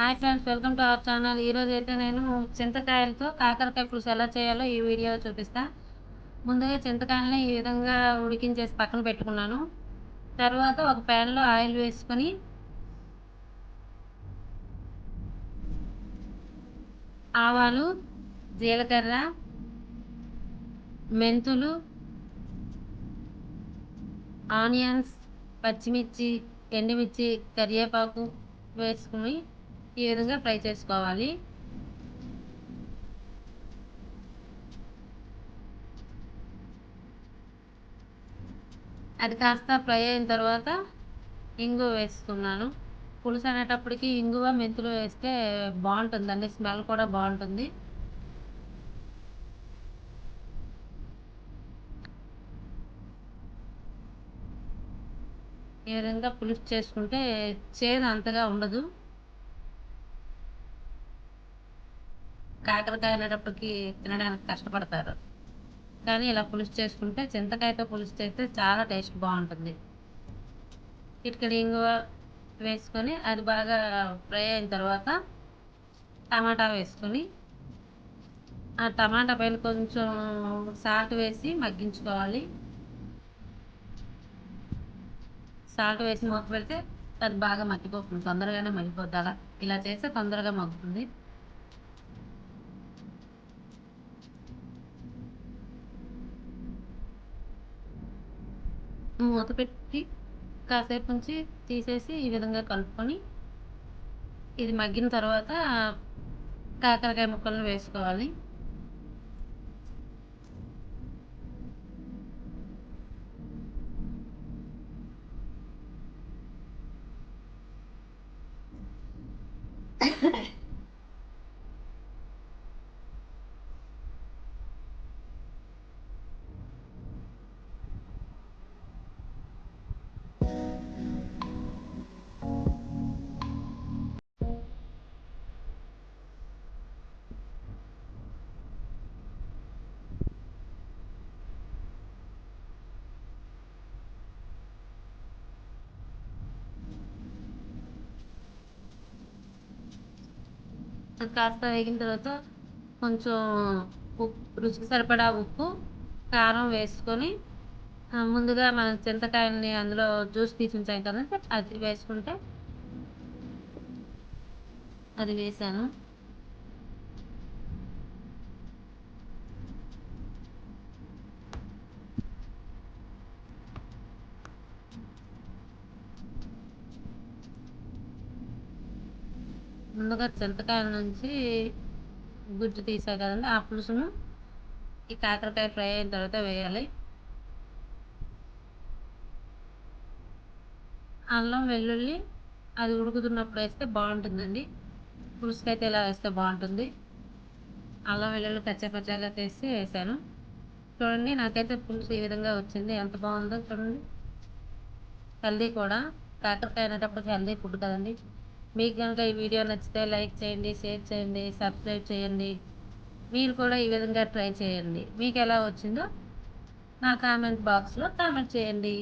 Hi friends, welcome to our channel. ఈరోజైతే నేను చింతకాయలతో కాకరకాయ పులుసు ఎలా చేయాలో ఈ వీడియోలో చూపిస్తా. ముందుగా చింతకాయలని ఈ విధంగా ఉడికించేసి పక్కన పెట్టుకున్నాను. తర్వాత ఒక ప్యాన్లో ఆయిల్ వేసుకొని ఆవాలు, జీలకర్ర, మెంతులు, ఆనియన్స్, పచ్చిమిర్చి, ఎండుమిర్చి, కరివేపాకు వేసుకుని ఈ విధంగా ఫ్రై చేసుకోవాలి. అది కాస్త ఫ్రై అయిన తర్వాత ఇంగువ వేసుకున్నాను. పులుసు అనేటప్పటికి ఇంగువ, మెంతులు వేస్తే బాగుంటుందండి, స్మెల్ కూడా బాగుంటుంది. ఈ విధంగా పులుసు చేసుకుంటే చేదు అంతగా ఉండదు. కాకరకాయ అనేటప్పటికి తినడానికి కష్టపడతారు, కానీ ఇలా పులుసు చేసుకుంటే, చింతకాయతో పులుసు చేస్తే చాలా టేస్ట్ బాగుంటుంది. చిటికెడు ఇంగువ వేసుకొని అది బాగా ఫ్రై అయిన తర్వాత టమాటా వేసుకొని ఆ టమాటా పైన కొంచెం సాల్ట్ వేసి మగ్గించుకోవాలి. సాల్ట్ వేసి మూత పెడితే అది బాగా మగ్గిపోతుంది, తొందరగానే మగ్గిపోద్ది. అలా ఇలా చేస్తే తొందరగా మగ్గుతుంది. మూత పెట్టి కాసేపు నుంచి తీసేసి ఈ విధంగా కలుపుకొని ఇది మగ్గిన తర్వాత కాకరకాయ ముక్కలను వేసుకోవాలి. అది కాస్త వేగిన తర్వాత కొంచెం రుచికి సరిపడా ఉప్పు, కారం వేసుకొని ముందుగా మనం చింతకాయలని అందులో జ్యూస్ తీసి ఉంచాం కదండి, అది వేసుకుంటే అది వేసాను. ముందుగా చింతకాయల నుంచి గుజ్జు తీసా కదండి, ఆ పులుసును ఈ కాకరకాయ ఫ్రై అయిన తర్వాత వేయాలి. అల్లం, వెల్లుల్లి అది ఉడుకుతున్నప్పుడు వేస్తే బాగుంటుందండి. పులుసుకైతే ఇలా వేస్తే బాగుంటుంది. అల్లం, వెల్లుల్లి కచ్చాపచ్చాగా చేసి వేసాను. చూడండి, నాకైతే పులుసు ఈ విధంగా వచ్చింది. ఎంత బాగుందో చూడండి. హెల్దీ కూడా, కాకరకాయ అనేటప్పటికి హెల్దీ ఫుడ్ కదండి. మీకు కనుక ఈ వీడియో నచ్చితే లైక్ చేయండి, షేర్ చేయండి, సబ్స్క్రైబ్ చేయండి. మీరు కూడా ఈ విధంగా ట్రై చేయండి. మీకు ఎలా వచ్చిందో నా కామెంట్ బాక్స్లో కామెంట్ చేయండి.